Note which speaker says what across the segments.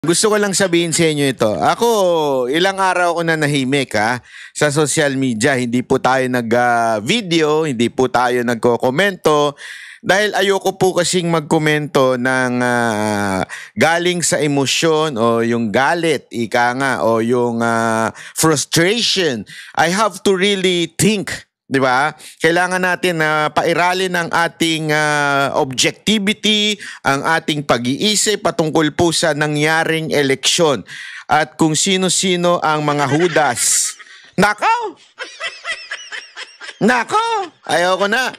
Speaker 1: Gusto ko lang sabihin sa inyo ito. Ako, ilang araw ko na nahimik sa social media. Hindi po tayo nag-video, hindi po tayo nagko-komento. Dahil ayoko po kasing magkomento ng galing sa emosyon o yung galit, ika nga, o yung frustration. I have to really think. 'Di ba? Kailangan natin na pairalin ang ating objectivity, ang ating pag-iisip patungkol po sa nangyaring eleksyon at kung sino-sino ang mga hudas. Nako! Nako! Ayoko na.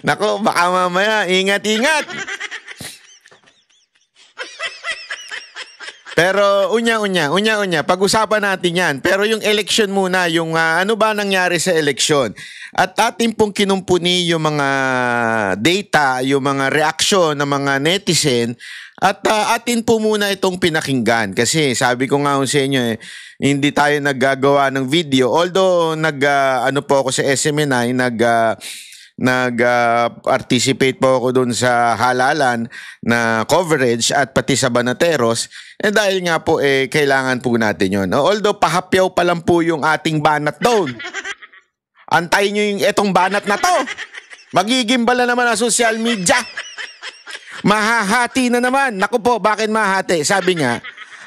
Speaker 1: Nako, baka mamaya ingat-ingat. Pero unya-unya, pag-usapan natin yan. Pero yung election muna, yung ano ba nangyari sa election. At atin pong kinumpuni yung mga data, yung mga reaksyon ng mga netizen. At atin po muna itong pinakinggan. Kasi sabi ko nga sa inyo, hindi tayo naggagawa ng video. Although ano po ako sa SMNI, nag-participate po ako doon sa halalan na coverage at pati sa Banateros. Dahil nga po kailangan po natin yun. Although pahapyaw pa lang po yung ating banat doon. Antayin nyo yung etong banat na to. Magigimbala naman ang social media. Mahahati na naman. Naku po, bakit mahahati? Sabi nga,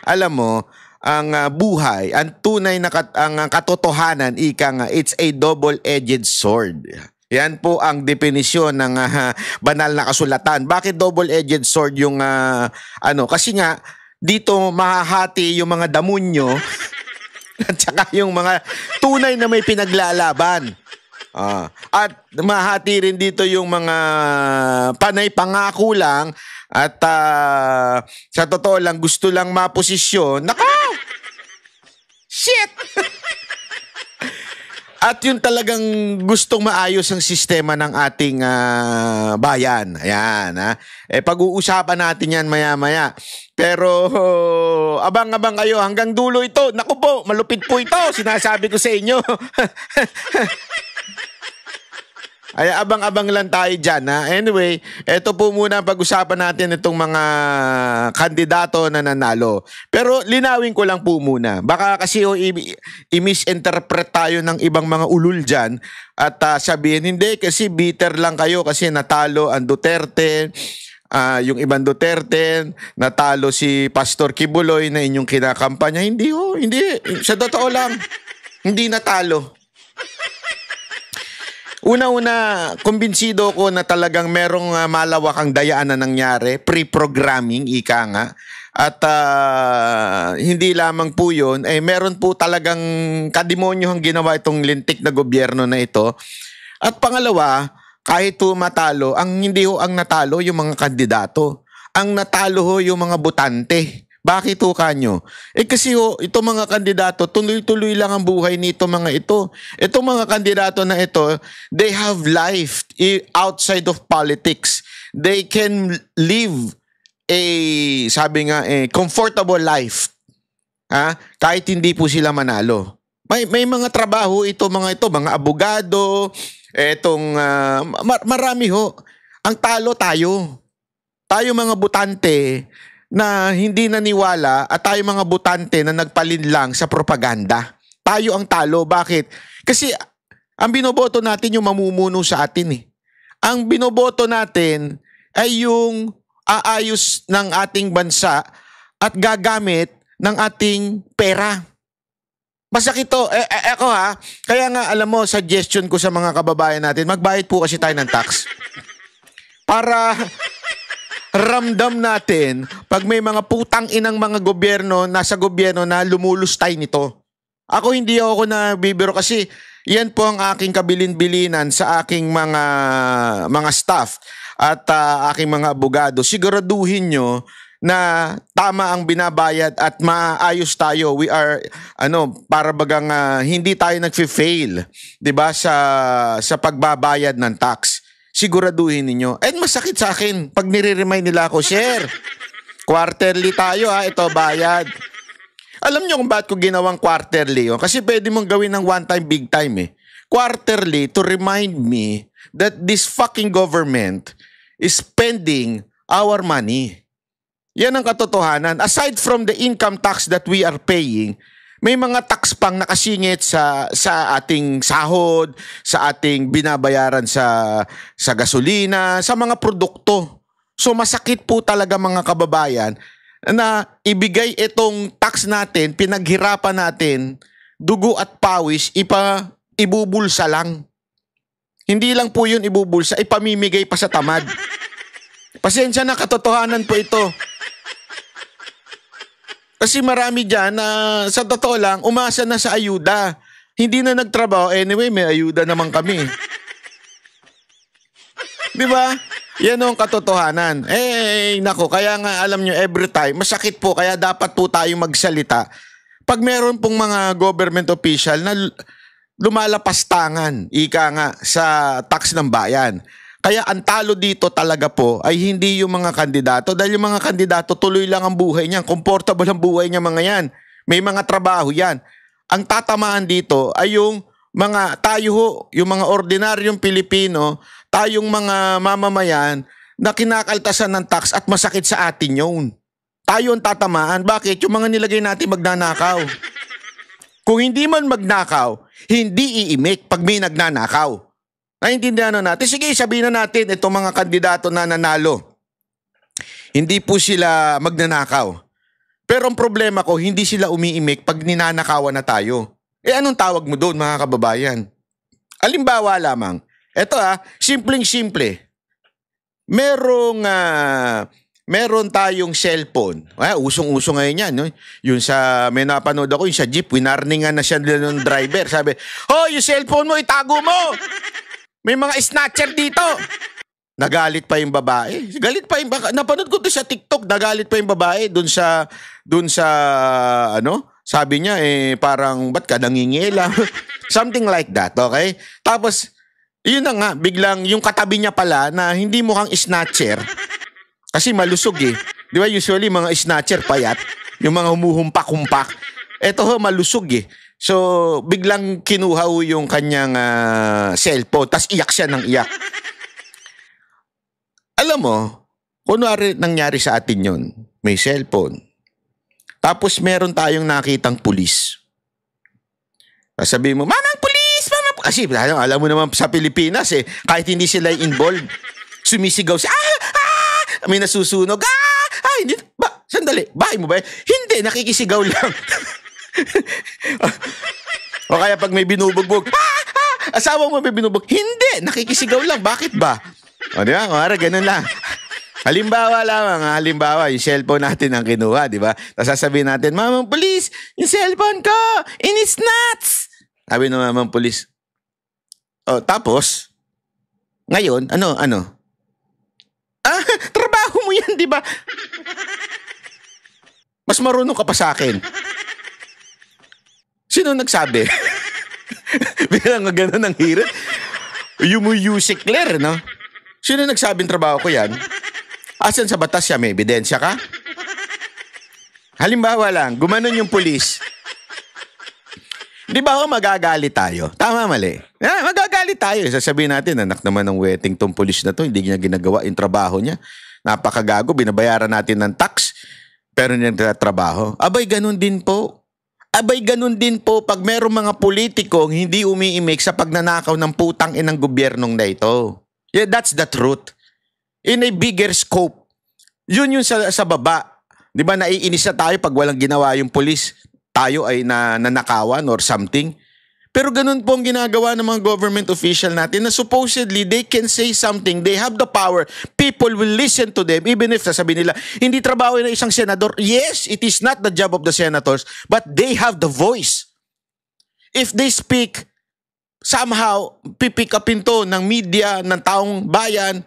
Speaker 1: alam mo, ang buhay, ang tunay na ang katotohanan, ika nga, it's a double-edged sword. Yan po ang definisyon ng banal na kasulatan. Bakit double-edged sword yung ano? Kasi nga, dito mahahati yung mga damonyo at saka yung mga tunay na may pinaglalaban. At mahati rin dito yung mga panay pangako lang at sa totoo lang gusto lang maposisyon. Nako! Shit! At yung talagang gustong maayos ang sistema ng ating bayan. Ayan. Pag-uusapan natin yan maya-maya. Pero abang-abang kayo hanggang dulo ito. Naku po, malupit po ito. Sinasabi ko sa inyo. Ay, abang-abang lang tayo dyan. Anyway, ito po muna pag-usapan natin itong mga kandidato na nanalo. Pero linawin ko lang po muna. Baka kasi i-misinterpret tayo ng ibang mga ulul dyan at sabihin, hindi kasi bitter lang kayo kasi natalo ang Duterte. Yung ibang Duterte, natalo si Pastor Kibuloy na inyong kinakampanya. Hindi hindi. Sa totoo lang, hindi natalo. Una-una, kumbinsido ko na talagang merong malawakang dayaan na nangyari, pre-programming, ika nga. At hindi lamang po yun, meron po talagang kademonyohang ginawa itong lintik na gobyerno na ito. At pangalawa, kahit matalo, hindi ang natalo yung mga kandidato. Ang natalo yung mga botante. Bakit kanyo? Kasi itong mga kandidato, tuloy-tuloy lang ang buhay nito mga ito. Itong mga kandidato na ito, they have life outside of politics. They can live sabi nga, comfortable life. Kahit hindi po sila manalo. May mga trabaho mga abogado, marami ho. Ang talo tayo. Tayo mga botante na hindi naniwala at tayo mga botante na nagpalinlang sa propaganda. Tayo ang talo. Bakit? Kasi ang binoboto natin yung mamumuno sa atin . Ang binoboto natin ay yung aayos ng ating bansa at gagamit ng ating pera. Masakit to. Ako kaya nga alam mo, suggestion ko sa mga kababayan natin, magbayad po kasi tayo ng tax. Para ramdam natin pag may mga putang inang mga gobyerno, nasa gobyerno na lumulustay nito. Ako hindi ako nabibiro kasi yan po ang aking kabilin-bilinan sa aking mga staff at aking mga abogado. Siguraduhin nyo na tama ang binabayad at maayos tayo. We are para bagang hindi tayo nagfi-fail, 'di ba, sa pagbabayad ng tax. Siguraduhin ninyo. Masakit sa akin pag nire-remind nila ako, share. Quarterly tayo ito bayad. Alam nyo kung bakit ko ginawang quarterly yun? Kasi pwede mong gawin ng one time, big time Quarterly to remind me that this fucking government is spending our money. Yan ang katotohanan. Aside from the income tax that we are paying, may mga tax pang nakasingit sa ating sahod, sa ating binabayaran sa gasolina, sa mga produkto. So masakit po talaga mga kababayan na ibigay itong tax natin, pinaghirapan natin, dugo at pawis, ibubulsa lang. Hindi lang po yun ibubulsa, ipamimigay pa sa tamad. Pasensya na, katotohanan po ito. Kasi marami dyan na sa totoo lang, umasa na sa ayuda. Hindi na nagtrabaho. Anyway, may ayuda naman kami. Di ba? Yan ang katotohanan. Nako, kaya nga alam nyo, every time, masakit po, kaya dapat po tayong magsalita. Pag meron pong mga government official na lumalapastangan, ika nga, sa tax ng bayan. Kaya ang talo dito talaga po ay hindi yung mga kandidato. Dahil yung mga kandidato, tuloy lang ang buhay niyan. Comfortable ang buhay niya mga yan. May mga trabaho yan. Ang tatamaan dito ay yung mga tayo yung mga ordinaryong Pilipino, tayong mga mamamayan na kinakaltasan ng tax at masakit sa atin yun. Tayo ang tatamaan. Bakit? Yung mga nilagay natin magnanakaw. Kung hindi man magnakaw, hindi iimik pag may nagnanakaw. Naintindihan na natin. Sige, sabihin na natin itong mga kandidato na nanalo. Hindi po sila magnanakaw. Pero ang problema ko, hindi sila umiimik pag ninanakawan na tayo. Anong tawag mo doon mga kababayan? Halimbawa lamang. Ito simpleng-simple. Meron tayong cellphone. Usong-uso ngayon yan. No? Yung may napanood ako, yung sa jeep, winarningan na siya ng driver. Sabi, yung cellphone mo, itago mo! May mga snatcher dito. Nagalit pa yung babae. Napanood ko to sa TikTok, nagalit pa yung babae dun sa sabi niya parang ba't ka nangingialam? Something like that, okay? Tapos yun na nga, biglang yung katabi niya pala na hindi mukhang snatcher kasi malusog Di ba usually mga snatcher payat, yung mga humuhumpak-humpak. Eto malusog So, biglang kinuha yung kanyang cellphone, tas iyak siya ng iyak. Alam mo, kunwari nangyari sa atin yun, may cellphone. Tapos meron tayong nakitang pulis. Sabihin mo, Mamang pulis! Kasi alam mo naman sa Pilipinas kahit hindi sila involved, sumisigaw siya, may nasusunog, hindi, sandali, bahay mo ba? Hindi, nakikisigaw lang. O kaya pag may binubugbog, asawa mo may binubugbog, hindi, nakikisigaw lang, bakit ba? O di ba, ganun lang. Halimbawa yung cellphone natin ang kinuha, di ba? Tapos sasabihin natin, Mamang pulis, yung cellphone ko, inis nuts! Sabi ng Mamang pulis. Tapos, ngayon, ano? Trabaho mo yan, di ba? Mas marunong ka pa sa akin. Sino nagsabi? Bilang gano'n ang hirit. Music clear, no? Sino nagsabing trabaho ko yan? Asan sa batas siya? May ebidensya ka? Halimbawa lang, gumanon yung pulis. Di ba magagalit tayo? Tama, mali. Magagalit tayo. Sasabihin natin, anak naman ng weting tong pulis na to, hindi niya ginagawa yung trabaho niya. Napakagago, binabayaran natin ng tax, pero hindi niya trabaho. Abay, ganun din po pag merong mga politikong hindi umiimik sa pagnanakaw ng putang inang gobyernong na ito. Yeah, that's the truth. In a bigger scope. Yun yung sa baba. Di ba naiinis na tayo pag walang ginawa yung pulis? Tayo ay nanakawan or something. Pero ganun po ang ginagawa ng mga government official natin na supposedly they can say something. They have the power. People will listen to them even if sasabihin nila, hindi trabaho ng isang senador. Yes, it is not the job of the senators, but they have the voice. If they speak, somehow, pipick upin to ng media, ng taong bayan,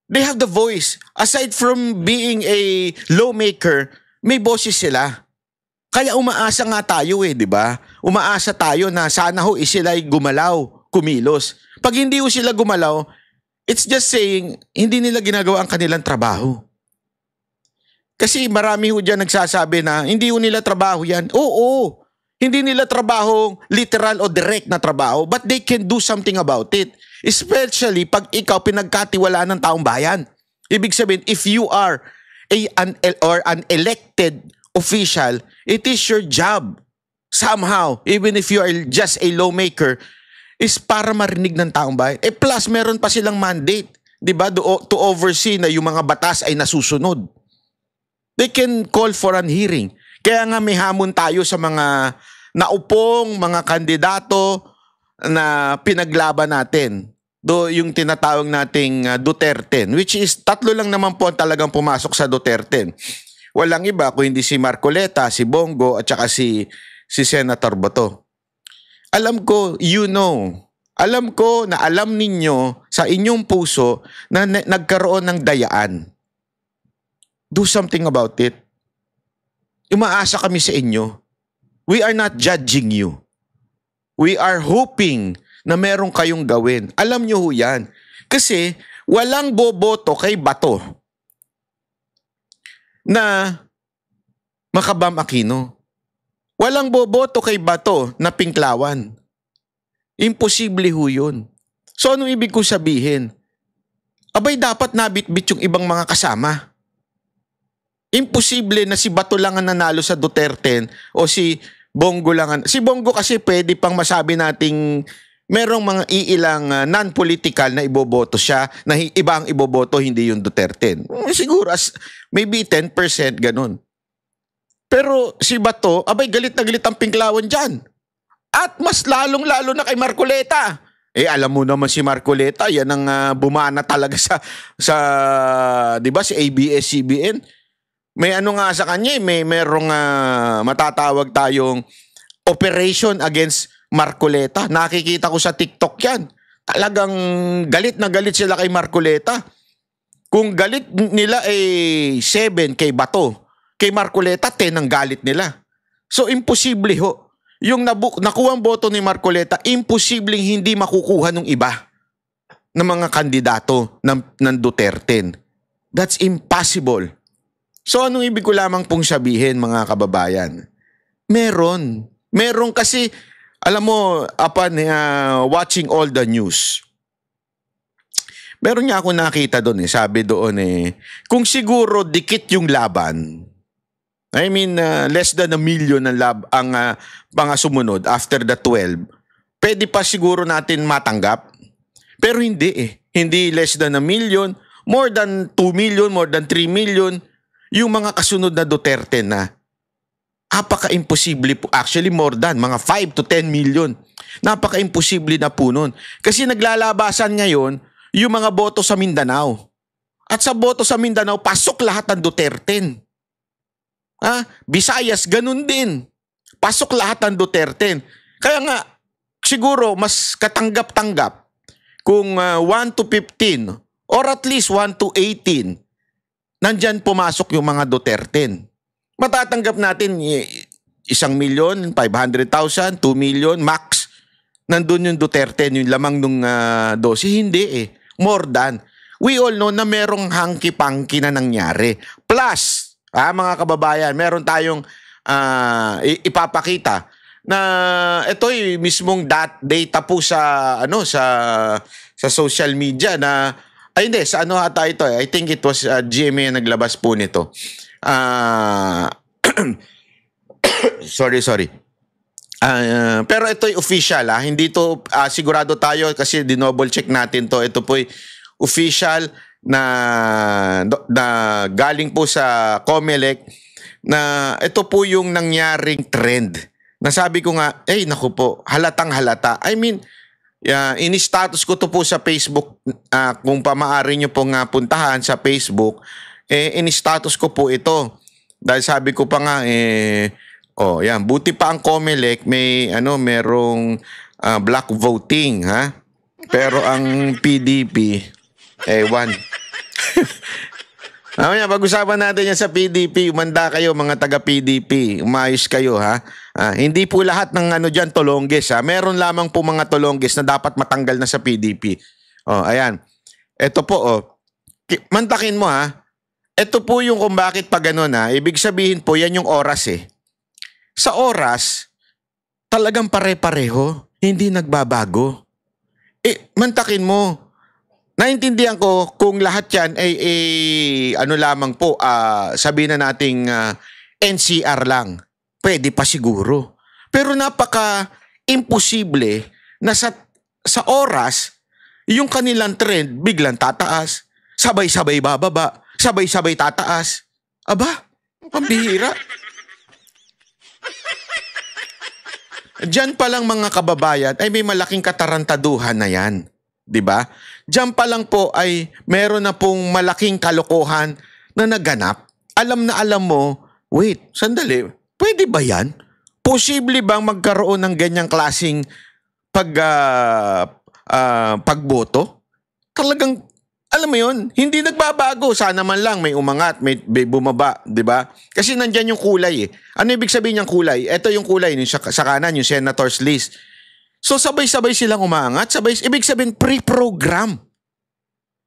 Speaker 1: they have the voice. Aside from being a lawmaker, may boses sila. Kaya umaasa nga tayo di ba? Umaasa tayo na sana sila'y gumalaw, kumilos. Pag hindi sila gumalaw, it's just saying, hindi nila ginagawa ang kanilang trabaho. Kasi marami dyan nagsasabi na hindi nila trabaho yan. Oo, hindi nila trabaho literal o direct na trabaho, but they can do something about it. Especially pag ikaw pinagkatiwalaan ng taong bayan. Ibig sabihin, if you are or an elected official, it is your job somehow, even if you are just a lawmaker, is para marinig ng taong bayan. Plus, meron pa silang mandate, di ba, to oversee na yung mga batas ay nasusunod. They can call for an hearing. Kaya nga may hamon tayo sa mga naupong mga kandidato na pinaglaban natin. Yung tinatawag nating Duterte, which is tatlo lang naman po ang talagang pumasok sa Duterte. Walang iba kung hindi si Marcoleta, si Bongo at saka si Senator Bato. Alam ko, alam ko na alam ninyo sa inyong puso na nagkaroon ng dayaan. Do something about it. Umaasa kami sa inyo. We are not judging you. We are hoping na meron kayong gawin. Alam nyo ho yan. Kasi walang boboto kay Bato na Makabam Aquino. Walang boboto kay Bato na Pinklawan. Imposible ho yun. So anong ibig ko sabihin? Abay dapat nabitbit yung ibang mga kasama. Imposible na si Bato lang ang nanalo sa Duterte o si Bongo lang. Si Bongo kasi pwede pang masabi nating merong mga iilang non-political na iboboto siya, na iba ang iboboto, hindi yung Duterte. Siguro maybe 10% ganun. Pero si Bato, abay galit na galit ang Pinklawan dyan. At mas lalong-lalo na kay Marcoleta. Alam mo naman si Marcoleta, yan ang bumana talaga sa 'di ba, si ABS-CBN. May ano nga sa kanya, merong matatawag tayong operation against Marcoleta. Nakikita ko sa TikTok yan. Talagang galit na galit sila kay Marcoleta. Kung galit nila 7 kay Bato, kay Marcoleta 10 ang galit nila. So imposible ho. Yung nakuhang boto ni Marcoleta, imposibleng hindi makukuha ng iba ng mga kandidato ng Duterte. That's impossible. So anong ibig ko lamang pong sabihin, mga kababayan? Meron kasi, alam mo, upon watching all the news, meron niya ako nakita doon sabi doon kung siguro dikit yung laban, I mean, less than 1 million ang mga sumunod after the 12. Pwede pa siguro natin matanggap. Pero hindi Hindi less than 1 million, more than 2 million, more than 3 million, yung mga kasunod na Duterte na. Napaka-imposible po. Actually, more than, mga 5 to 10 million. Napaka-imposible na po nun. Kasi naglalabasan ngayon yung mga boto sa Mindanao. At sa boto sa Mindanao, pasok lahat ng Duterte. Visayas, ganun din. Pasok lahat ng Duterte. Kaya nga, siguro mas katanggap-tanggap kung 1 to 15 or at least 1 to 18, nandyan pumasok yung mga Duterte. Matatanggap natin 1,500,000, 2 million, max. Nandun yung Duterte, yung lamang nung 12. Hindi More than. We all know na merong hanky-panky na nangyari. Plus, mga kababayan, meron tayong ipapakita na ito'y mismong data po sa sa social media na hindi sa ata ito I think it was GMA na naglabas po nito. Sorry. Pero ito'y official hindi to sigurado tayo kasi dinoble check natin to. Ito po'y official na galing po sa COMELEC na ito po yung nangyaring trend. Nasabi ko nga, naku po, halatang halata. I mean, ini-status ko to po sa Facebook. Kung maaari nyo pong puntahan sa Facebook, ini-status ko po ito. Dahil sabi ko pa nga, yan, buti pa ang COMELEC, merong black voting, Pero ang PDP, ewan. Pag-usapan natin yan sa PDP. Umanda kayo mga taga-PDP. Umayos kayo hindi po lahat ng dyan tolongges Meron lamang po mga tolongges na dapat matanggal na sa PDP. Ayan. Ito po mantakin mo Ito po yung kung bakit pa ganun Ibig sabihin po yan yung oras Sa oras, talagang pare-pareho. Hindi nagbabago. Mantakin mo. Naintindihan ko kung lahat yan ay ano lamang po, sabihin na nating NCR lang. Pwede pa siguro. Pero napaka-imposible na sa oras, yung kanilang trend biglang tataas, sabay-sabay bababa, sabay-sabay tataas. Aba, pambihira. Diyan pa lang mga kababayan ay may malaking katarantaduhan na yan. 'Di ba? Diyan pa lang po ay meron na pong malaking kalokohan na naganap. Alam na alam mo, wait, sandali, pwede ba yan? Posible bang magkaroon ng ganyang klaseng pagboto? Talagang, alam mo yun, hindi nagbabago. Sana man lang may umangat, may bumaba, di ba? Kasi nandyan yung kulay eh. Ano ibig sabihin ng kulay? Ito yung kulay yung sa kanan, yung senator's list. So sabay-sabay silang umangat, ibig sabihin pre-program.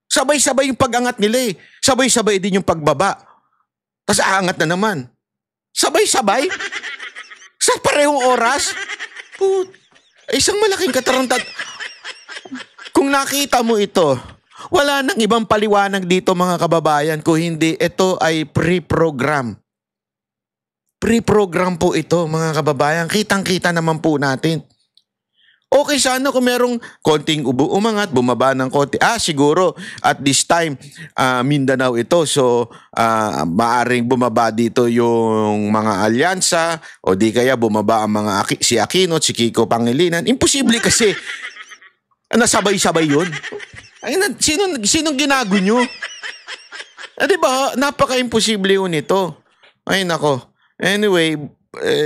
Speaker 1: Sabay-sabay yung pag-angat nila eh. Sabay-sabay din yung pagbaba. Tapos aangat na naman. Sabay-sabay? Sa parehong oras? Isang malaking katarantad. Kung nakita mo ito, wala nang ibang paliwanag dito mga kababayan kung hindi ito ay pre-program. Pre-program po ito mga kababayan. Kitang-kita naman po natin. Okay sana kung merong konting umangat, bumaba ng konti. Siguro at this time, Mindanao ito. So, maaring bumaba dito yung mga alyansa o di kaya bumaba ang mga si Aquino, si Kiko Pangilinan. Imposible kasi. Nasabay-sabay yun. Ay, sinong ginago nyo? Diba, napaka-imposible yun ito. Ay, nako. Anyway,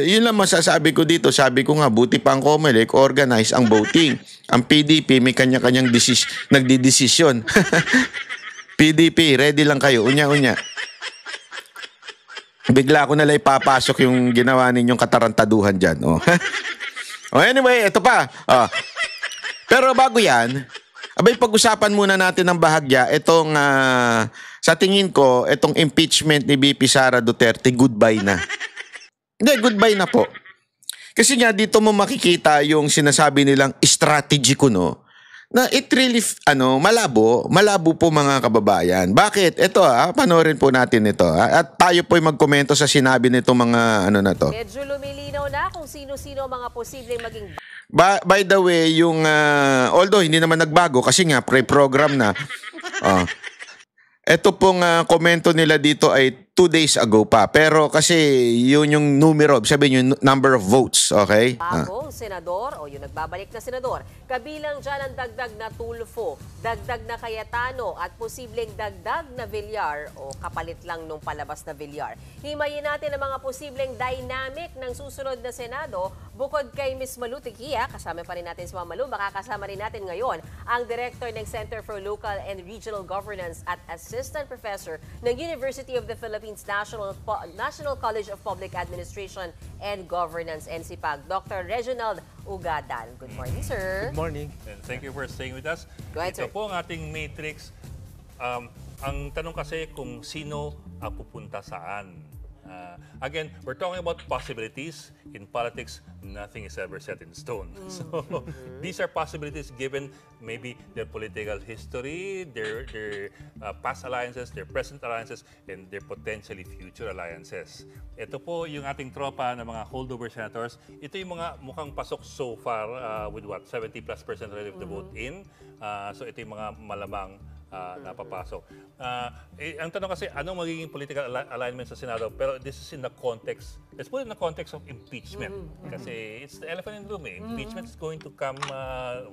Speaker 1: yun lang masasabi ko dito. Sabi ko nga, buti pa ang COMELEC organize ang voting. Ang PDP may kanya-kanyang nagdidesisyon. PDP, ready lang kayo. Unya-unya. Bigla ko nalang ipapasok yung ginawa ninyong katarantaduhan dyan. Anyway, ito pa. Pero bago yan, pag-usapan muna natin ng bahagya itong, sa tingin ko, itong impeachment ni VP Sara Duterte, goodbye na. Hindi, goodbye na po. Kasi nga dito mo makikita yung sinasabi nilang strategy ko, no? Na it really, malabo po mga kababayan. Bakit? Ito panoorin po natin ito. At tayo po'y magkomento sa sinabi nito mga na to.
Speaker 2: Medyo lumilinaw na kung sino-sino mga posibleng maging...
Speaker 1: By the way, yung, although hindi naman nagbago kasi nga pre-program na. Ito pong komento nila dito ay 2 days ago pa. Pero kasi yun yung numero, sabihin yung number of votes, okay?
Speaker 2: Bagong senador o yung nagbabalik na senador. Kabilang dyan ang dagdag na Tulfo, dagdag na Cayetano at posibleng dagdag na Villar o kapalit lang nung palabas na Villar. Himayin natin ang mga posibleng dynamic ng susunod na Senado bukod kay Ms. Malu Tequia. Kasama pa rin natin si Ma'am Malu. Makakasama rin natin ngayon ang Director ng Center for Local and Regional Governance at Assistant Professor ng University of the Philippines National College of Public Administration and Governance, NCPAG, Dr. Reginald Ugadan. Good morning, sir.
Speaker 3: Good morning. And thank you for staying with us.
Speaker 2: Go ahead,
Speaker 3: Ito
Speaker 2: sir.
Speaker 3: po ang ating matrix. Ang tanong kasi kung sino pupunta saan. Again, we're talking about possibilities. In politics, nothing is ever set in stone. So these are possibilities given maybe their political history, their past alliances, their present alliances, and their potentially future alliances. Ito po yung ating tropa ng mga holdover senators. Ito yung mga mukhang pasok so far with what? 70+% relative to vote in. So ito yung mga malamang napapasok. Ang tanong kasi, anong magiging political alignment sa Senado? Pero this is in the context, let's put it in the context of impeachment. Kasi it's the elephant in the room. Impeachment is going to come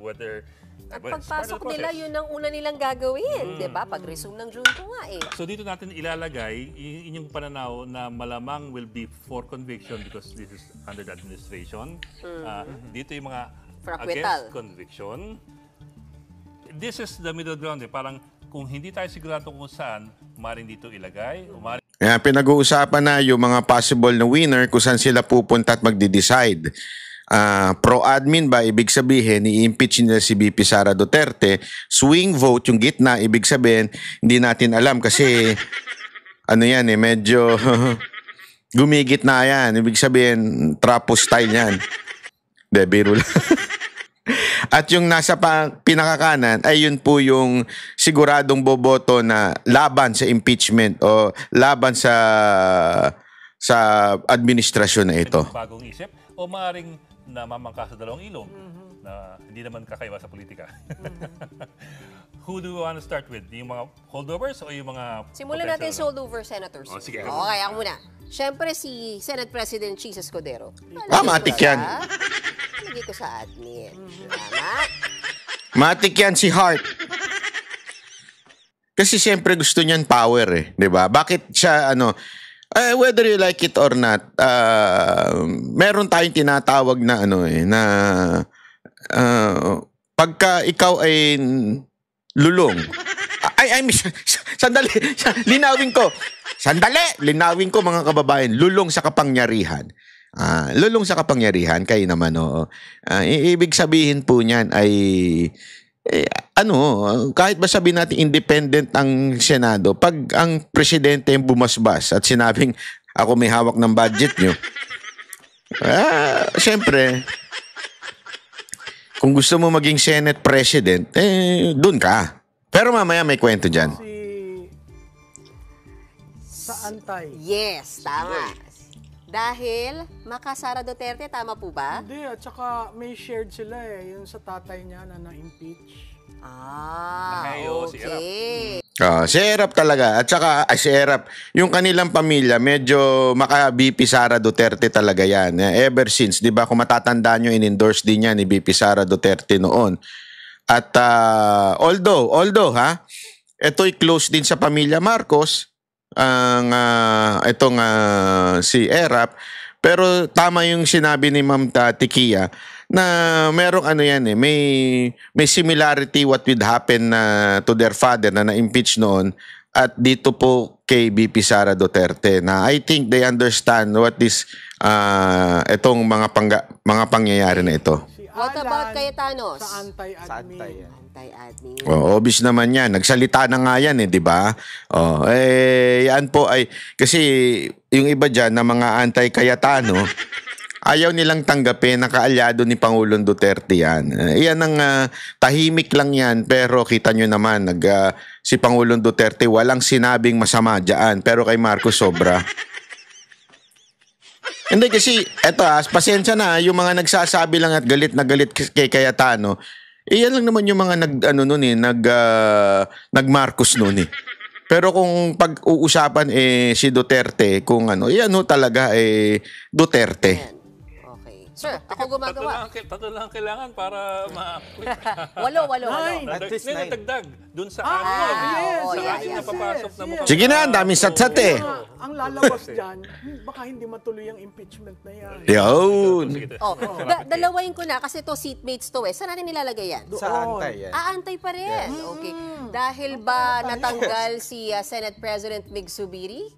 Speaker 3: whether...
Speaker 2: At pagpasok nila, yun ang una nilang gagawin. Diba? Pag-resume ng Junto nga eh.
Speaker 3: So dito natin ilalagay inyong pananaw na malamang will be for conviction because this is under the administration. Dito yung mga against conviction. This is the middle ground. Parang kung hindi tayo sigurado kung saan, maring dito ilagay.
Speaker 1: Pinag-uusapan na yung mga possible na winner kung saan sila pupunta at magde-decide. Pro-admin ba, ibig sabihin, i-impeach nila si VP Sara Duterte. Swing vote, yung gitna, ibig sabihin, hindi natin alam kasi medyo gumigit na yan. Ibig sabihin, trapo style yan. De, biro lang. At yung nasa pinakakanan ay yun po yung siguradong boboto na laban sa impeachment o laban sa administrasyon na ito.
Speaker 3: Bagong isip o maaaring namamangka sa dalawang ilog na hindi naman kakaiba sa politika. Who do you want to start with? Yung mga holdovers o yung mga...
Speaker 2: Simulan natin sa holdover senators.
Speaker 3: Oh, sige.
Speaker 2: Okay, ako muna. Siyempre si Senate President Cheese Escudero.
Speaker 1: Matik yan.
Speaker 2: Lagi ko sa admin. Tama?
Speaker 1: Matik yan si Hart. Kasi siyempre gusto niyan power eh, 'di ba? Bakit siya whether you like it or not, meron tayong tinatawag na pagka ikaw ay lulong. Sandali, linawin ko mga kababayan, lulong sa kapangyarihan. Lulong sa kapangyarihan, kayo naman, oo. Ibig sabihin po niyan ay, kahit ba sabihin natin independent ang Senado, pag ang presidente yung bumasbas at sinabing, ako may hawak ng budget nyo, siyempre, kung gusto mo maging Senate President, dun ka. Pero mamaya may kwento dyan.
Speaker 4: Sa antay.
Speaker 2: Yes, tama. Dahil Sara Duterte, tama po ba?
Speaker 4: Hindi, at saka may shared sila yung sa tatay niya na na-impeach.
Speaker 3: Si
Speaker 2: Okay.
Speaker 1: Si Erap talaga. At saka, si Erap, yung kanilang pamilya, medyo maka-BP Sara Duterte talaga yan. Ever since, di ba, kung matatandaan nyo, in-endorse din yan ni BP Sara Duterte noon. At although, ito'y close din sa pamilya Marcos, si Erap, pero tama yung sinabi ni Ma'am Tikia na merong may similarity what would happen to their father na na-impeach noon at dito po kay BP Sara Duterte na I think they understand what is itong mga pangyayari na ito.
Speaker 2: What about Cayetanos?
Speaker 4: Sa antay-admin.
Speaker 2: Antay-admin.
Speaker 1: Obvious naman yan. Nagsalita na nga yan di ba? Yan po ay, kasi yung iba dyan na mga anti-Cayetano, ayaw nilang tanggapin na kaalyado ni Pangulong Duterte yan. Yan ang tahimik lang yan, pero kita nyo naman, si Pangulong Duterte walang sinabing masama dyan, pero kay Marcos sobra. Hindi kasi, pasensya na, yung mga nagsasabi lang at galit na galit kay Cayetano, yan lang naman yung mga nag-Marcos noon eh. Pero kung pag-uusapan si Duterte, kung talaga Duterte.
Speaker 2: Okay. Sir, ako gumagawa.
Speaker 3: Tatlo lang kailangan para ma-quit.
Speaker 2: Walo.
Speaker 4: At least nine.
Speaker 3: Dagdag dun sa
Speaker 4: yes.
Speaker 3: sa anim na
Speaker 4: Yes.
Speaker 3: papasok na mukhang...
Speaker 1: Sige na, ang daming satsat eh.
Speaker 4: Ang lalabas dyan, baka hindi matuloy ang impeachment na yan.
Speaker 1: Yun.
Speaker 2: Dalawain ko na kasi to seatmates to eh. Saan natin nilalagay yan?
Speaker 5: Sa antay yan.
Speaker 2: Antay pa rin. Okay. Dahil ba natanggal si Senate President Mig Zubiri?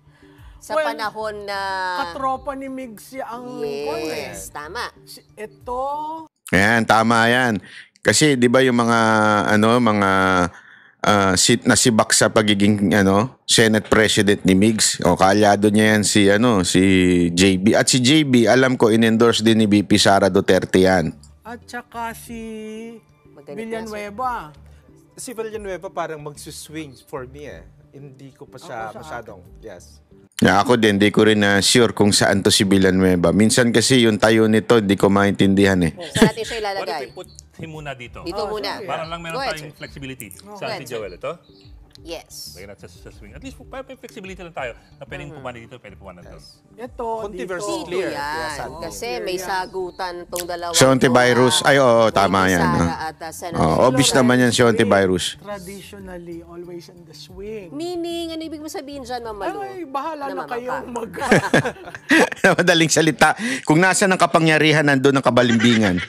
Speaker 2: Sa panahon na...
Speaker 4: Katropa ni Migs ang
Speaker 2: Yes, tama.
Speaker 4: Ito,
Speaker 1: Ayan, tama yan. Kasi 'di ba yung mga nasibak sa pagiging Senate President ni Migs. Kaalyado niya yan si JB. At si JB, alam ko in-endorse din ni BP Sara Duterte yan.
Speaker 4: at saka si
Speaker 2: Magaling
Speaker 4: Villanueva.
Speaker 5: Si Villanueva parang magsuswing for me eh. Hindi ko pa siya
Speaker 4: Ako sa
Speaker 5: masyadong, yes.
Speaker 1: Ako din, di ko rin sure kung saan to si Villanueva. Minsan kasi yung tayo nito, di ko maintindihan eh.
Speaker 2: Saan natin siya
Speaker 3: What if
Speaker 2: ilalagay?
Speaker 3: we put him muna dito?
Speaker 2: Dito muna.
Speaker 4: sige.
Speaker 3: Para lang meron
Speaker 2: Go ahead,
Speaker 3: tayong
Speaker 2: sir.
Speaker 3: flexibility.
Speaker 2: Go
Speaker 3: Saan
Speaker 2: ahead,
Speaker 3: si
Speaker 2: sir.
Speaker 3: Joel ito?
Speaker 2: Yes.
Speaker 3: Lagyan natin sa swing. At least may flexibility lang tayo na pwedeng pumana dito, pwedeng pumana doon.
Speaker 4: Ito,
Speaker 5: Controversy
Speaker 4: dito.
Speaker 5: clear.
Speaker 2: Yan.
Speaker 5: Yes,
Speaker 2: Kasi may sagutan tong dalawang
Speaker 1: Si antivirus. Ay, oo, tama yan.
Speaker 2: Sara at Senator
Speaker 1: Obvious naman yan si antivirus.
Speaker 4: Traditionally, always in the swing.
Speaker 2: Meaning, ano ibig mo sabihin dyan, Ma'am Malu?
Speaker 4: Ay, bahala na
Speaker 2: Namamapa.
Speaker 4: kayong mag...
Speaker 1: Madaling salita. Kung nasa ng kapangyarihan, nandun ang kabalimbingan.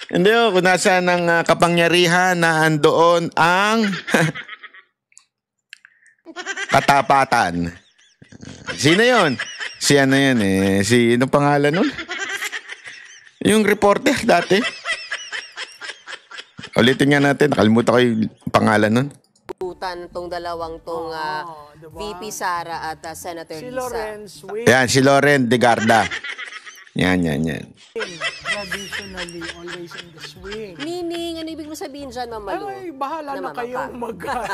Speaker 1: Hindi kung nasa ng kapangyarihan na andoon ang katapatan. Sino yun? Si ano yan eh. Si, anong pangalan nun? Yung reporter dati. Ulitin nga natin. Nakalimutan ko yung pangalan nun.
Speaker 2: Sagutan tong dalawang
Speaker 4: diba?
Speaker 2: VP Sara at Senator
Speaker 4: Si
Speaker 2: Lisa.
Speaker 4: Lorenz Swing.
Speaker 1: Yan, si Loren de Garda. Yan.
Speaker 4: Traditionally, always in the swing.
Speaker 2: Meaning, ano ibig mo sabihin dyan, Ma'am Malu?
Speaker 4: Ay, bahala na
Speaker 2: Ma'am
Speaker 4: kayong
Speaker 2: Ka.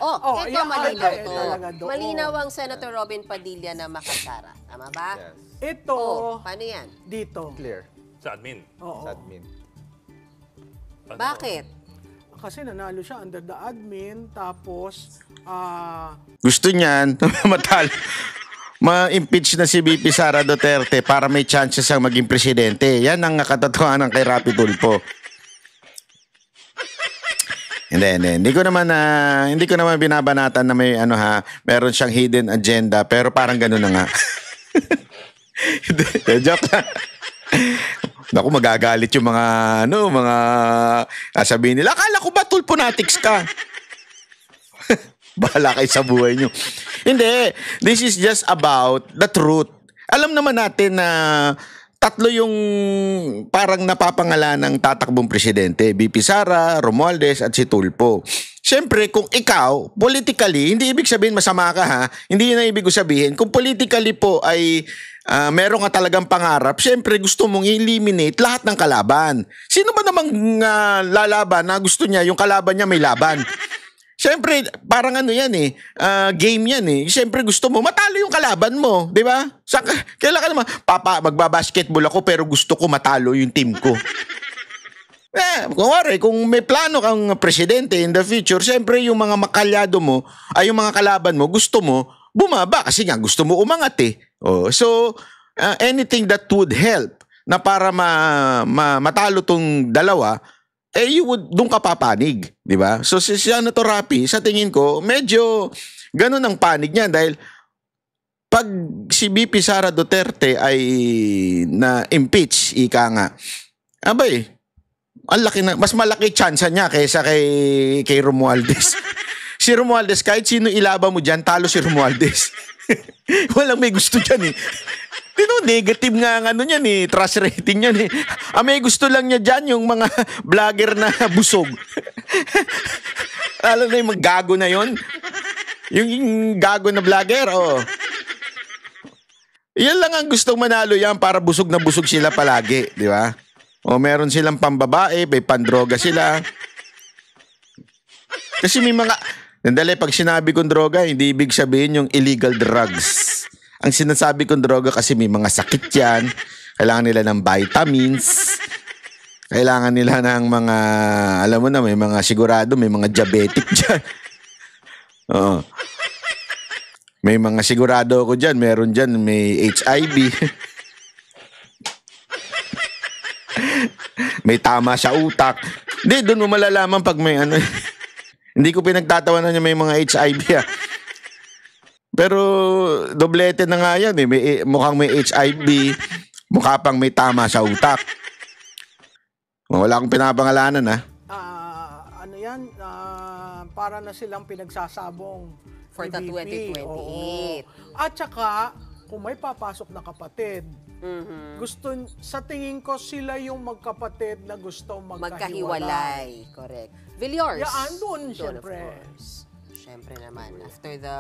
Speaker 4: Oh,
Speaker 2: ito
Speaker 4: yeah,
Speaker 2: malinaw
Speaker 4: ay,
Speaker 2: to.
Speaker 4: talaga doon.
Speaker 2: Malinaw ang Senator Robin Padilla na makasara. Tama ba?
Speaker 5: Yes.
Speaker 4: Ito,
Speaker 2: Paano yan?
Speaker 4: dito.
Speaker 5: Clear.
Speaker 3: Sa admin.
Speaker 4: Oo.
Speaker 5: Sa admin.
Speaker 3: Ano?
Speaker 2: Bakit?
Speaker 4: Kasi nanalo siya under the admin, tapos,
Speaker 1: Gusto niyan, matalo. Ma-impeach na si VP Sara Duterte para may chances siyang maging presidente. Yan ang katotohanan kay Rapi Tulfo. Hindi ko naman binabanatan na may meron siyang hidden agenda, pero parang gano'n na nga. Joke lang. Naku, magagalit yung mga sabihin nila, akala ko ba Tulfonatics ka? Bahala kayo sa buhay nyo. Hindi, this is just about the truth. Alam naman natin na tatlo yung parang napapangala ng tatakbong presidente. VP Sara, Romualdez at si Tulfo. Siyempre, kung ikaw, politically, hindi ibig sabihin masama ka ha. Hindi yun ang ibig sabihin. Kung politically po ay meron ka talagang pangarap, siyempre gusto mong eliminate lahat ng kalaban. Sino ba namang lalaban na gusto niya, yung kalaban niya may laban? Siyempre, parang yan game yan eh. Siyempre gusto mo, matalo yung kalaban mo, di ba? Kailan ka naman, magbabasketball ako pero gusto ko matalo yung team ko. Kung may plano kang presidente in the future, siyempre yung mga makalyado mo, ay yung mga kalaban mo, gusto mo, bumaba kasi nga gusto mo umangat eh. So, anything that would help na para matalo tong dalawa, doon ka papanig, di ba? So si Senator Rapi, sa tingin ko, medyo ganun ang panig niya dahil pag si VP Sara Duterte ay na-impeach, ika nga, mas malaki chance niya kaysa kay Romualdez. Si Romualdez, kahit sino ilaban mo dyan, talo si Romualdez. Walang may gusto dyan eh. Negative nga ang niyan eh, trust rating niyan eh. May gusto lang niya dyan yung mga vlogger na busog. Alam na yung mga gago na yon. Yung gago na vlogger, Yan lang ang gustong manalo yan para busog na busog sila palagi, di ba? Meron silang pambabae, may pandroga sila. Kasi may mga... Nandali, pag sinabi kong droga, hindi ibig sabihin yung illegal drugs. Ang sinasabi kong droga kasi may mga sakit yan. Kailangan nila ng vitamins. Kailangan nila ng mga, alam mo na, may mga sigurado, may mga diabetic dyan. Oo. May mga sigurado ako dyan. Meron dyan, may HIV. May tama sa utak. Hindi, doon mo malalaman pag may Hindi ko pinagtatawanan niya may mga HIV Pero doblete na nga yan eh. Mukhang may HIV, mukha pang may tama sa utak. Wala akong pinapangalanan ha.
Speaker 4: Para na silang pinagsasabong
Speaker 2: For the
Speaker 4: VP.
Speaker 2: 2028.
Speaker 4: Oo. At saka, kung may papasok na kapatid, sa tingin ko sila yung magkapatid na gusto magkahiwalay.
Speaker 2: Correct. Villars.
Speaker 4: Doon,
Speaker 2: of
Speaker 4: syempre.
Speaker 2: course. Syempre naman. After the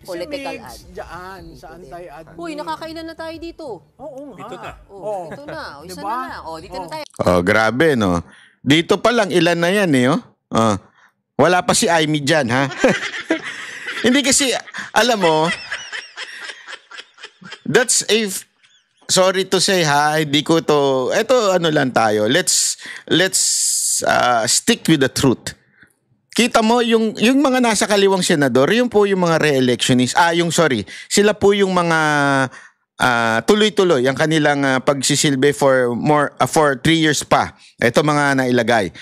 Speaker 4: Si
Speaker 2: political
Speaker 4: Migs,
Speaker 2: ad.
Speaker 4: dyan, sa anti-admin.
Speaker 2: Uy, nakakailan na tayo dito.
Speaker 4: Oo nga.
Speaker 3: Ito na.
Speaker 2: Ito na. Isa
Speaker 4: Diba?
Speaker 2: na lang. Dito na tayo.
Speaker 1: Grabe no. Dito pa lang ilan na yan eh. Wala pa si Amy dyan ha. Hindi kasi, alam mo, that's sorry to say ha, hindi ko to, eto lang tayo, let's stick with the truth. Kita mo, yung mga nasa kaliwang senador, yung po yung mga re-electionists, sila po yung mga tuloy-tuloy, ang kanilang pagsisilbi for 3 years pa. Ito mga nailagay.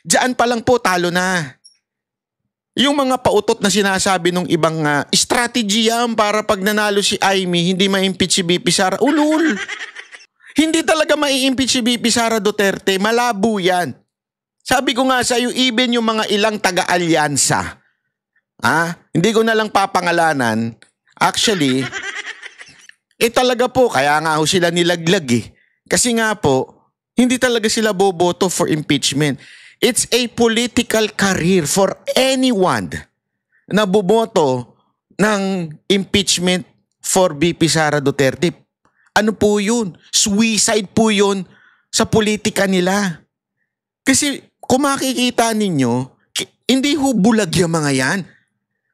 Speaker 1: Diyan pa lang po, talo na. Yung mga pautot na sinasabi ng ibang strategy yan para pag nanalo si Amy, hindi ma-impeach si VP Sara. Ulul! Hindi talaga ma-impeach si VP Sara Duterte. Malabo yan. Sabi ko nga sa iyo, even yung mga ilang taga-alyansa, hindi ko na lang papangalanan. Actually, talaga po, kaya nga ho sila nilaglag eh. Kasi nga po, hindi talaga sila boboto for impeachment. It's a political career for anyone na boboto ng impeachment for VP Sara Duterte. Ano po yun? Suicide po yun sa politika nila. Kasi kung makikita ninyo, hindi ho bulag yung mga yan.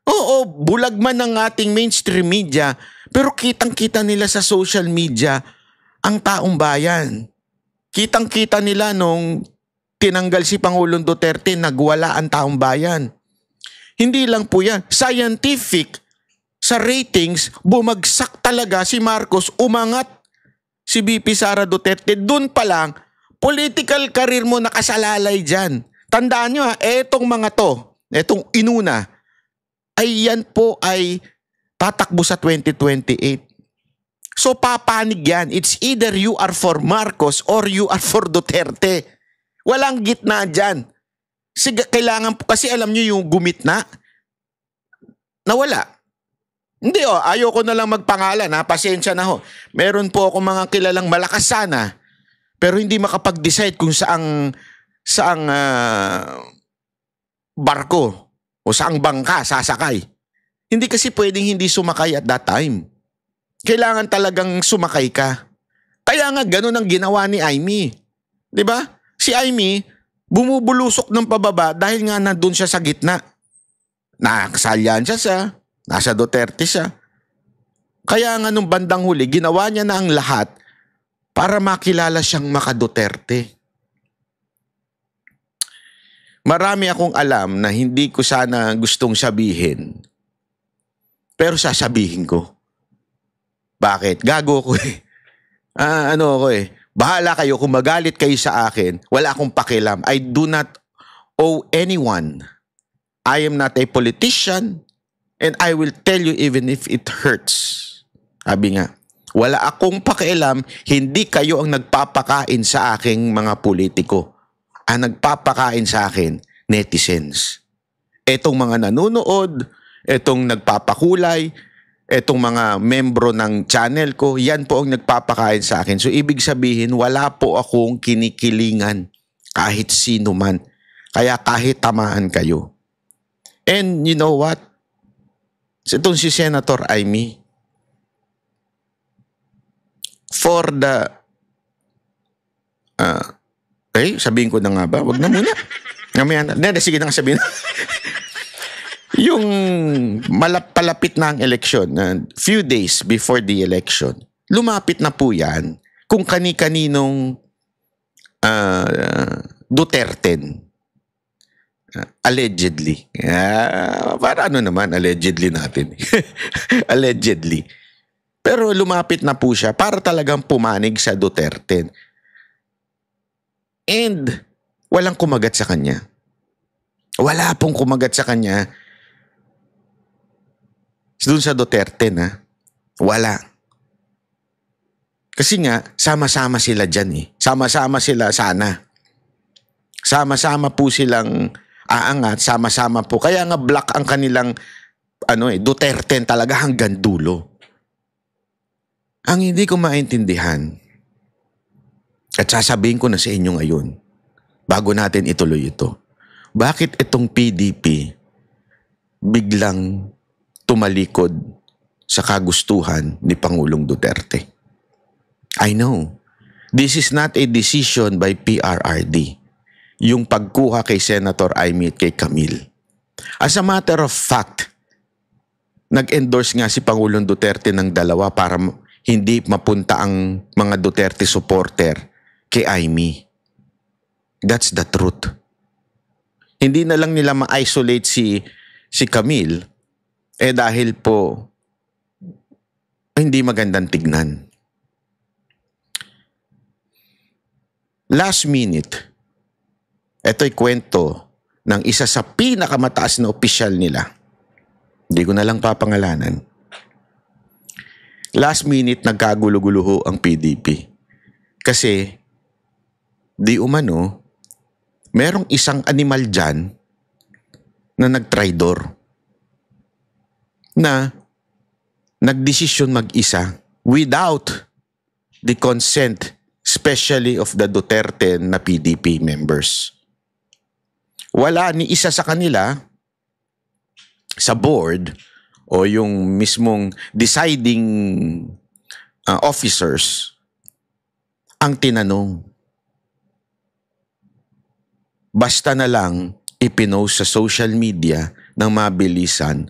Speaker 1: Oo, bulag man ng ating mainstream media, pero kitang-kita nila sa social media ang taong bayan. Kitang-kita nila nung tinanggal si Pangulong Duterte, nagwala ang taong bayan. Hindi lang po yan. Scientific, sa ratings, bumagsak talaga si Marcos, umangat si VP Sara Duterte. Doon pa lang, political career mo nakasalalay dyan. Tandaan nyo etong mga to, etong inuna, ay yan po ay tatakbo sa 2028. So papanig yan. It's either you are for Marcos or you are for Duterte. Walang gitna dyan. Kailangan po, kasi alam nyo yung gumitna, nawala. Hindi ayoko na lang magpangalan pasensya na ho. Meron po ako mga kilalang malakas sana, pero hindi makapag-decide kung saang barko o saang bangka sasakay. Hindi kasi pwedeng hindi sumakay at that time. Kailangan talagang sumakay ka. Kaya nga ganun ang ginawa ni Amy. 'Di ba? Si Amy bumubulusok ng pababa dahil nga nandun siya sa gitna. Nakasalyan siya nasa Duterte siya. Kaya nga nung bandang huli, ginawa niya na ang lahat para makilala siyang maka-Duterte. Marami akong alam na hindi ko sana gustong sabihin, pero sasabihin ko. Bakit? Gago ko Bahala kayo kung magalit kayo sa akin. Wala akong pakialam. I do not owe anyone. I am not a politician and I will tell you even if it hurts. Sabi nga, wala akong pakialam, hindi kayo ang nagpapakain sa aking mga politiko. Ang nagpapakain sa akin, netizens. Etong mga nanonood, etong nagpapakulay, etong mga membro ng channel ko, yan po ang nagpapakain sa akin. So, ibig sabihin, wala po akong kinikilingan kahit sino man. Kaya kahit tamaan kayo. And you know what? Itong si Senator Amy, for the... sabihin ko na nga ba? Wag na muna. Sige na sabihin. Yung palapit na ang eleksyon, few days before the election, lumapit na po yan kung kani-kaninong Duterten. Allegedly. Para ano naman, allegedly natin. Allegedly. Pero lumapit na po siya para talagang pumanig sa Duterte. And walang kumagat sa kanya. Wala pong kumagat sa kanya. Doon sa Duterte na, wala. Kasi nga, sama-sama sila dyan Sama-sama sila sana. Sama-sama po silang aangat, sama-sama po. Kaya nga black ang kanilang Duterte talaga hanggang dulo. Ang hindi ko maintindihan, at sasabihin ko na sa inyo ngayon, bago natin ituloy ito, bakit itong PDP biglang tumalikod sa kagustuhan ni Pangulong Duterte? I know, this is not a decision by PRRD. Yung pagkuha kay Senator Amy at kay Camille. As a matter of fact, nag-endorse nga si Pangulong Duterte ng dalawa para hindi mapunta ang mga Duterte supporter kay Amy. That's the truth. Hindi na lang nila ma-isolate si Camille dahil po hindi magandang tignan. Last minute, ito'y kwento ng isa sa pinakamataas na opisyal nila. Hindi ko na lang papangalanan. Last minute, nagkagulo-gulo ang PDP. Kasi, di umano, merong isang animal dyan na nagtraidor. Na nagdesisyon mag-isa without the consent, especially of the Duterte na PDP members. Wala ni isa sa kanila sa board o yung mismong deciding officers ang tinanong. Basta na lang ipinost sa social media ng mabilisan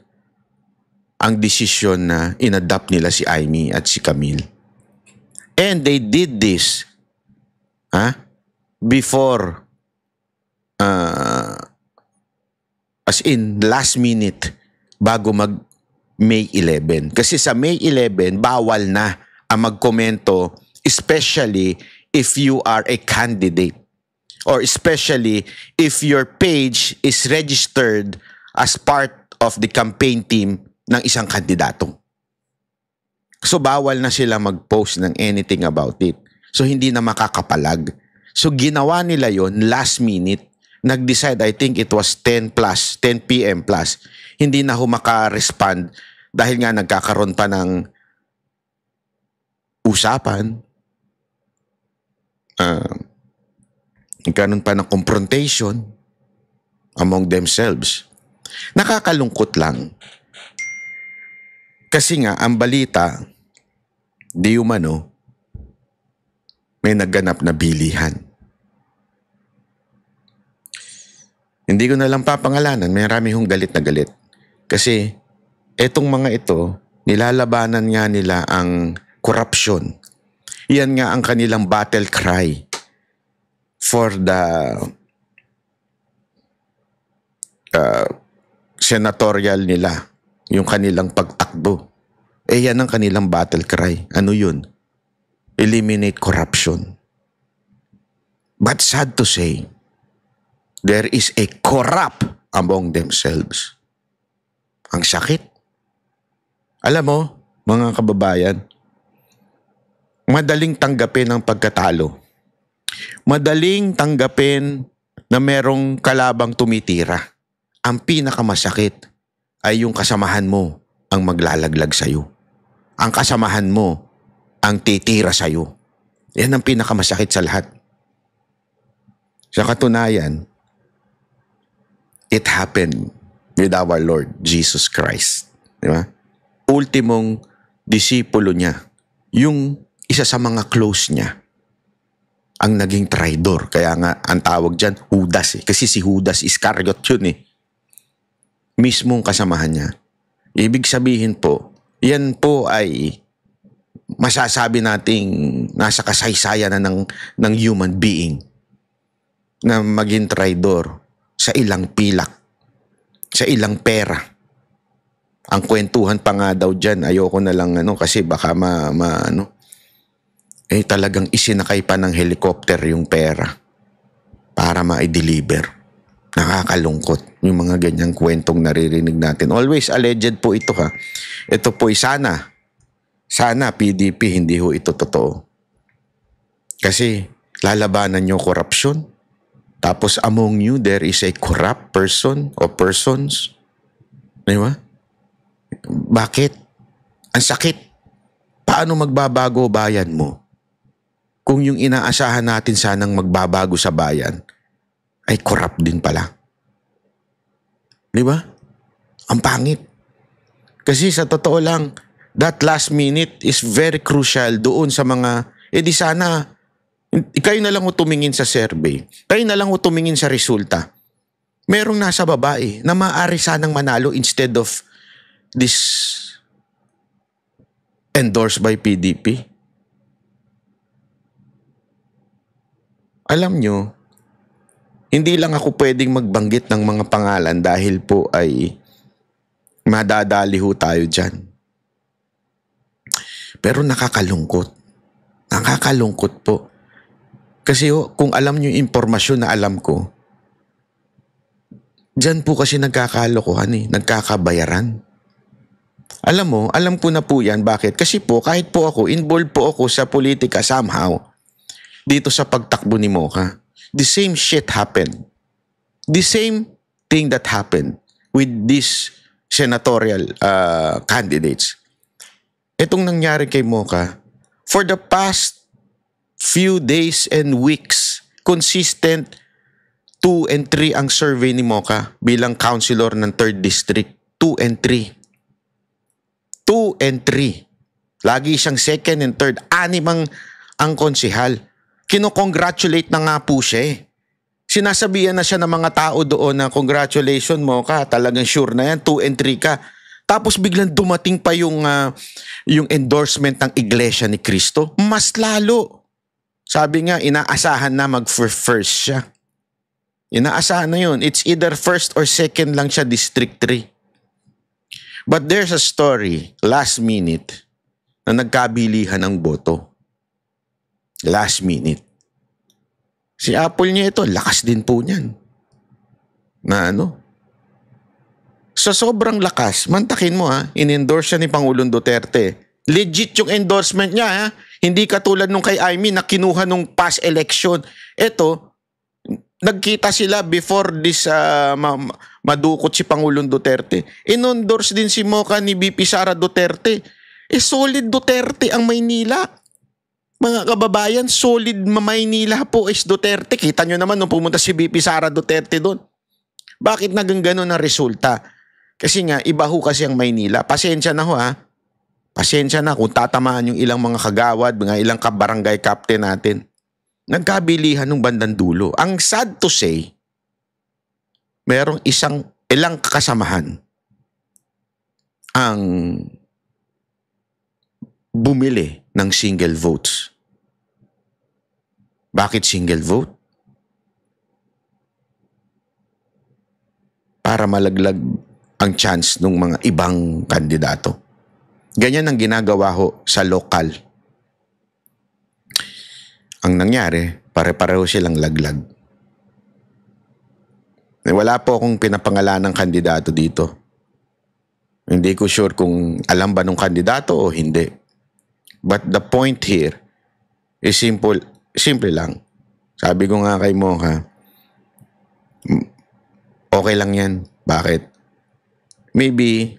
Speaker 1: ang desisyon na inadapt nila si Amy at si Camille. And they did this before as in last minute bago mag May 11. Kasi sa May 11, bawal na ang magkomento, especially if you are a candidate or especially if your page is registered as part of the campaign team ng isang kandidato. So bawal na sila mag-post ng anything about it. So hindi na makakapalag. So ginawa nila yon last minute. Nag-decide, I think it was 10 p.m. plus. Hindi na maka-respond dahil nga nagkakaroon pa ng usapan. Nagkaroon pa ng confrontation among themselves. Nakakalungkot lang. Kasi nga, ang balita, di umano, may nagganap na bilihan. Hindi ko na lang papangalanan, may marami hong galit na galit. Kasi, etong mga ito, nilalabanan nga nila ang korupsyon. Yan nga ang kanilang battle cry for the senatorial nila. Yung kanilang pagtakbo. Yan ang kanilang battle cry. Ano yun? Eliminate corruption. But sad to say, there is a corrupt among themselves. Ang sakit. Alam mo, mga kababayan, madaling tanggapin ang pagkatalo. Madaling tanggapin na merong kalabang tumitira. Ang pinakamasakit ay yung kasamahan mo ang maglalaglag sa'yo. Ang kasamahan mo ang titira sa'yo. Yan ang pinakamasakit sa lahat. Sa katunayan, it happened with our Lord Jesus Christ. Di ba? Ultimong disipulo niya, yung isa sa mga close niya, ang naging traidor. Kaya nga, ang tawag dyan, Judas. Kasi si Judas Iscariot yun mismong kasamahan niya. Ibig sabihin po, yan po ay masasabi nating nasa kasaysayan na ng human being na maging traidor sa ilang pilak, sa ilang pera. Ang kwentuhan pa nga daw dyan, ayoko na lang kasi baka talagang isinakay pa ng helicopter yung pera para ma-deliver. Nakakalungkot yung mga ganyang kwentong naririnig natin. Always alleged po ito Ito po sana PDP hindi ho ito totoo. Kasi lalabanan nyo korupsyon. Tapos among you there is a corrupt person o persons. Di ba? Bakit? Ang sakit. Paano magbabago bayan mo? Kung yung inaasahan natin sanang magbabago sa bayan ay corrupt din pala. Di ba? Ang pangit. Kasi sa totoo lang, that last minute is very crucial doon sa mga, di sana, kayo na lang tumingin sa survey. Kayo na lang tumingin sa resulta. Merong nasa babae na maaari sanang manalo instead of this endorsed by PDP. Alam nyo, hindi lang ako pwedeng magbanggit ng mga pangalan dahil po ay madadali ho tayo dyan. Pero nakakalungkot. Nakakalungkot po. Kasi kung alam nyo yung impormasyon na alam ko, dyan po kasi nagkakalokohan nagkakabayaran. Alam ko na po yan. Bakit? Kasi po, kahit po ako, involved po ako sa politika somehow, dito sa pagtakbo ni Mocha. The same shit happened. The same thing that happened with these senatorial candidates. Itong nangyari kay Mocha, for the past few days and weeks, consistent 2 and 3 ang survey ni Mocha bilang councilor ng 3rd District. 2 and 3. 2 and 3. Lagi siyang second and third. 6 ang konsihal. Kino-congratulate na nga po siya eh. Sinasabihan na siya ng mga tao doon na congratulations mo ka, talagang sure na yan, 2 and 3 ka. Tapos biglang dumating pa yung endorsement ng Iglesia ni Cristo. Mas lalo. Sabi nga, inaasahan na mag-first siya. Inaasahan na yun. It's either first or second lang siya, District 3. But there's a story, last minute, na nagkabilihan ng boto. Last minute. Si Apple niya ito, lakas din po niyan. Na sa sobrang lakas, mantakin mo in-endorse siya ni Pangulong Duterte. Legit yung endorsement niya Hindi katulad nung kay Amy na kinuha nung past election. Ito, nagkita sila before this madukot si Pangulong Duterte. In-endorse din si Mocha ni BP Sara Duterte. Solid Duterte ang Maynila. Mga kababayan, solid Maynila po is Duterte. Kita nyo naman nung pumunta si BP Sara Duterte doon. Bakit naging ganun ang resulta? Kasi nga, iba ho kasi ang Maynila. Pasensya na ho Pasensya na kung tatamaan yung ilang mga kagawad, mga ilang kabarangay captain natin. Nagkabilihan ng bandang dulo. Ang sad to say, merong ilang kasamahan ang bumili ng single votes. Bakit single vote? Para malaglag ang chance ng mga ibang kandidato. Ganyan ang ginagawa ho sa lokal. Ang nangyari, pare-pareho silang laglag. Wala po akong pinapangalan ng kandidato dito. Hindi ko sure kung alam ba ng kandidato o hindi. But the point here is simple lang. Sabi ko nga kay Mocha, okay lang yan. Bakit? Maybe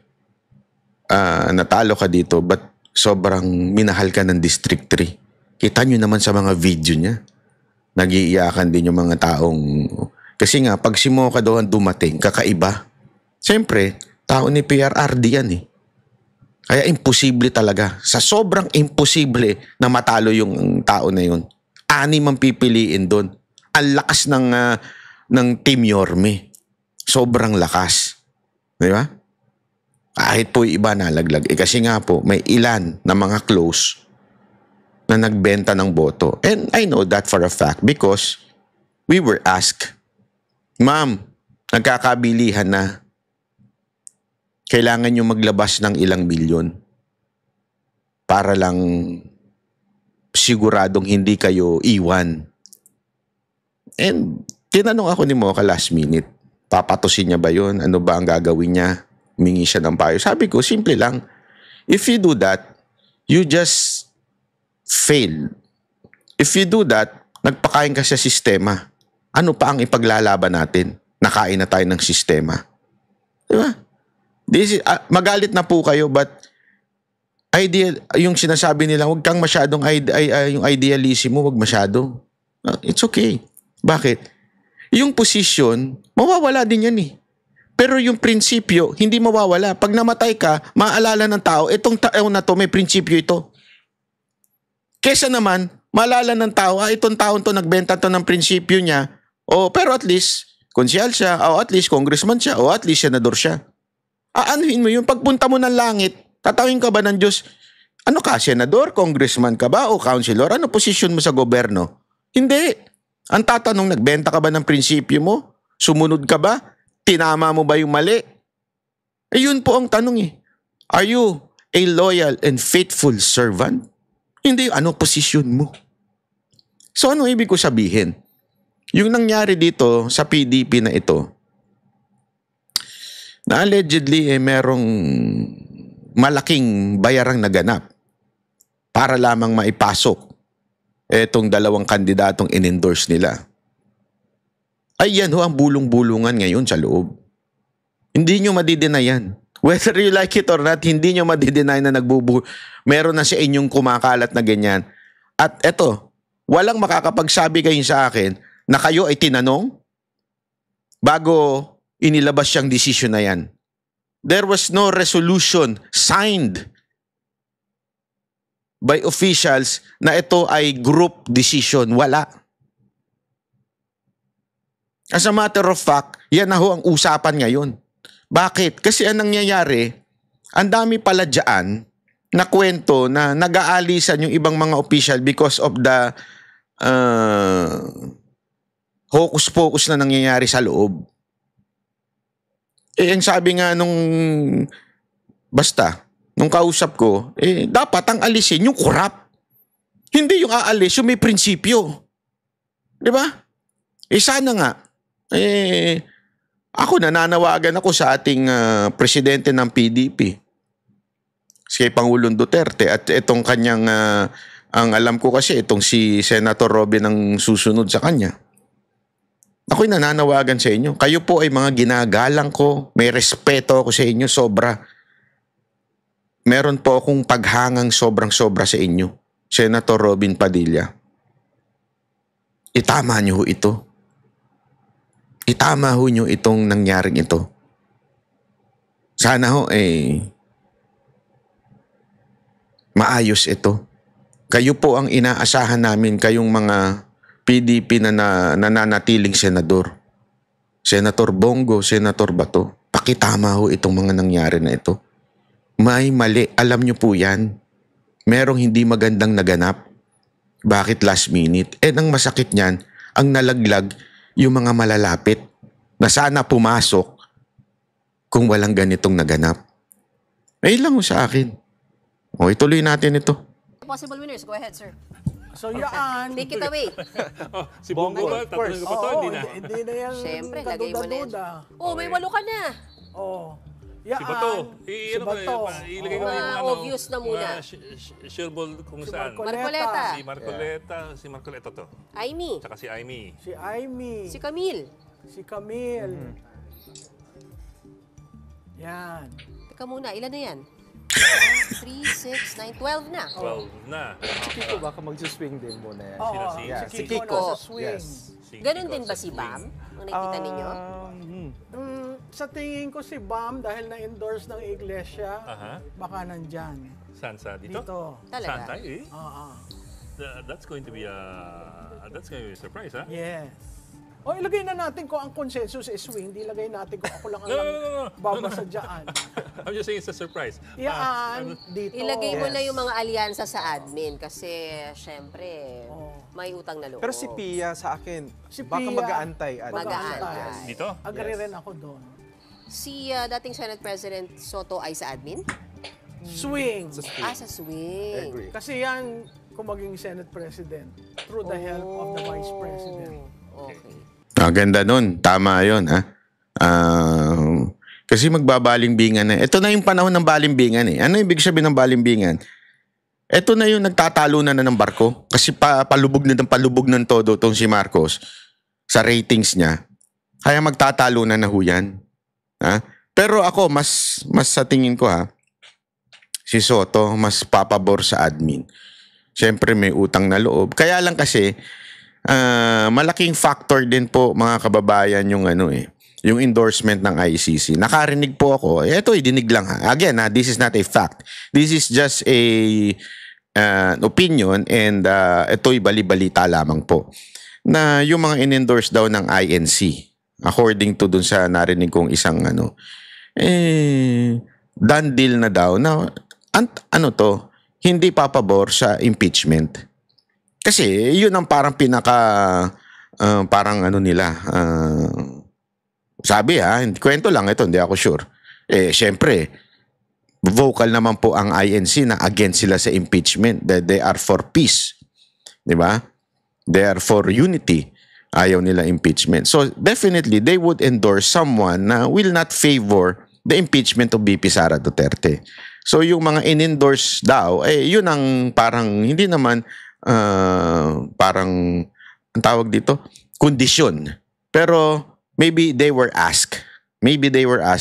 Speaker 1: natalo ka dito but sobrang minahal ka ng District 3. Kita nyo naman sa mga video niya. Nag-iiyakan din yung mga taong... Kasi nga, pag si Mocha doon dumating, kakaiba. Siyempre, tao ni PRRD yan eh. Kaya imposible talaga. Sa sobrang imposible na matalo yung tao na yun. 6 ang pipiliin doon. Ang lakas ng Team Yorme. Sobrang lakas. Di ba? Kahit po iba nalaglag. Kasi nga po, may ilan na mga close na nagbenta ng boto. And I know that for a fact because we were asked, Ma'am, nagkakabilihan na. Kailangan nyo maglabas ng ilang milyon para lang siguradong hindi kayo iwan. And tinanong ako ni Mocha last minute, papatusin niya ba yun? Ano ba ang gagawin niya? Humingi siya ng payo. Sabi ko, simple lang. If you do that, you just fail. If you do that, nagpakain ka sa sistema. Ano pa ang ipaglalaban natin? Nakain na tayo ng sistema. Diba? Magalit na po kayo but yung sinasabi nila, huwag kang masyadong yung idealism mo, huwag masyado. It's okay. Bakit? Yung position, mawawala din yan eh. Pero yung prinsipyo, hindi mawawala. Pag namatay ka, maalala ng tao, itong tao na to, may prinsipyo ito. Kesa naman, maalala ng tao, itong taon to, nagbenta to ng prinsipyo niya, pero at least, konsyal siya, o at least congressman siya, o at least senador siya. Aanuhin mo yun, pagpunta mo ng langit, tatawin ka ba ng Diyos, ano ka, senador, congressman ka ba, o councilor, ano posisyon mo sa gobyerno? Hindi. Ang tatanong, nagbenta ka ba ng prinsipyo mo? Sumunod ka ba? Tinama mo ba yung mali? Yun po ang tanong eh. Are you a loyal and faithful servant? Hindi, ano posisyon mo? So ano ibig ko sabihin? Yung nangyari dito sa PDP na ito, na allegedly merong malaking bayarang naganap para lamang maipasok etong 2 kandidatong in-endorse nila. Ay yan ho ang bulong-bulungan ngayon sa loob. Hindi nyo madideny yan. Whether you like it or not, hindi nyo madideny na meron na sa inyong kumakalat na ganyan. At eto, walang makakapagsabi kayo sa akin na kayo ay tinanong bago inilabas siyang desisyon na yan. There was no resolution signed by officials na ito ay group decision. Wala. As a matter of fact, yan na ho ang usapan ngayon. Bakit? Kasi ang nangyayari, ang dami pala dyan na kwento na nag-aalisan yung ibang mga official because of the hocus-pocus na nangyayari sa loob. Ang sabi nga nung kausap ko, dapat ang alisin yung corrupt. Hindi yung aalis, yung may prinsipyo. Di ba? Sana nga. Ako nananawagan ako sa ating presidente ng PDP. Si Pangulong Duterte at itong kanyang, ang alam ko kasi itong si Senator Robin ang susunod sa kanya. Ako'y nananawagan sa inyo. Kayo po ay mga ginagalang ko. May respeto ako sa inyo, sobra. Meron po akong paghangang sobrang-sobra sa inyo. Senator Robin Padilla. Itama niyo ito. Itama ho niyo itong nangyaring ito. Sana ho maayos ito. Kayo po ang inaasahan namin, kayong mga PDP na nananatiling senador. Senator Bongo, Senator Bato, pakitama ho itong mga nangyari na ito. May mali, alam nyo po yan. Merong hindi magandang naganap. Bakit last minute? Ang masakit niyan, ang nalaglag yung mga malalapit na sana pumasok kung walang ganitong naganap. Ayun lang ho sa akin. Ituloy natin ito.
Speaker 2: Possible winners, go ahead, sir.
Speaker 4: So yan.
Speaker 2: Take it away.
Speaker 3: Si Bongo ba?
Speaker 5: of course.
Speaker 3: Tatanungin ko ba ito? Hindi na.
Speaker 4: Hindi na yan.
Speaker 2: Siyempre, lagay mo na yan.
Speaker 4: kaduda-duda.
Speaker 2: May 8 ka na.
Speaker 4: Yan.
Speaker 3: Si Bato.
Speaker 4: Si Bato.
Speaker 3: Ilagay ko na yung
Speaker 2: obvious na muna.
Speaker 3: Sure ball kung saan.
Speaker 2: Marcoleta.
Speaker 3: Si Marcoleta to.
Speaker 2: Aimee.
Speaker 3: Tsaka si Aimee.
Speaker 4: Si Aimee.
Speaker 2: Si Camille.
Speaker 4: Si Camille. Yan.
Speaker 2: Teka muna, ilan na yan? 3, 6, 9, 12 na.
Speaker 3: 12 na.
Speaker 5: Si Kiko baka mag-swing din muna yan.
Speaker 4: Oo,
Speaker 3: si-
Speaker 5: Yeah,
Speaker 4: si
Speaker 5: si
Speaker 4: Kiko
Speaker 5: Kiko.
Speaker 4: nasa swing.
Speaker 5: Yes.
Speaker 2: Ganon din ba si Bam? Ang nakikita ninyo?
Speaker 4: Sa tingin ko si Bam, dahil na-endorse ng iglesia,
Speaker 3: Aha.
Speaker 4: baka nandyan.
Speaker 3: Saan sa dito?
Speaker 4: Dito.
Speaker 2: Talaga?
Speaker 3: Saan tayo
Speaker 4: Oo.
Speaker 3: That's going to be a surprise, ha?
Speaker 4: Yes. Ilagay na natin kung ang consensus is swing. Di ilagay natin kung ako lang ang
Speaker 3: No.
Speaker 4: babasa dyan.
Speaker 3: I'm just saying it's a surprise.
Speaker 4: Yan, dito.
Speaker 2: Ilagay mo
Speaker 5: Yes.
Speaker 2: na yung mga alyansa sa admin kasi syempre may utang na loob.
Speaker 5: Pero si Pia sa akin,
Speaker 4: Si
Speaker 5: baka
Speaker 4: Pia,
Speaker 5: mag-aantay.
Speaker 2: mag-aantay.
Speaker 3: Dito?
Speaker 4: Agree rin ako doon.
Speaker 2: Si dating Senate President Soto ay sa admin?
Speaker 4: Swing.
Speaker 5: Sa swing.
Speaker 2: Sa swing.
Speaker 5: Agree.
Speaker 4: Kasi yan, kung maging Senate President, through the help of the Vice President.
Speaker 2: Okay.
Speaker 1: Ganda nun. Tama yun, ha? Kasi magbabalimbingan na. Ito na yung panahon ng balimbingan, eh. Ano ibig sabihin ng balimbingan? Ito na yung nagtatalo na ng barko. Kasi palubog ng todo itong si Marcos sa ratings niya. Kaya magtatalo na ho yan. Ha? Pero ako, mas sa tingin ko, ha, si Soto, mas papabor sa admin. Siyempre may utang na loob. Kaya lang kasi, malaking factor din po mga kababayan yung yung endorsement ng ICC. Nakarinig po ako. Ito dinig lang ha. Again, this is not a fact. This is just an opinion and ito'y bali-balita lamang po. Na yung mga in-endorse daw ng INC according to dun sa narinig kong isang done deal na daw na hindi papabor sa impeachment. Kasi yun ang parang sabi kwento lang ito, hindi ako sure. Syempre, vocal naman po ang INC na against sila sa impeachment. That they are for peace. Di ba? They are for unity. Ayaw nila impeachment. So definitely, they would endorse someone na will not favor the impeachment of VP Sara Duterte. So yung mga in-endorse daw, yun ang parang hindi naman parang ang tawag dito, kondisyon. Pero maybe they were asked,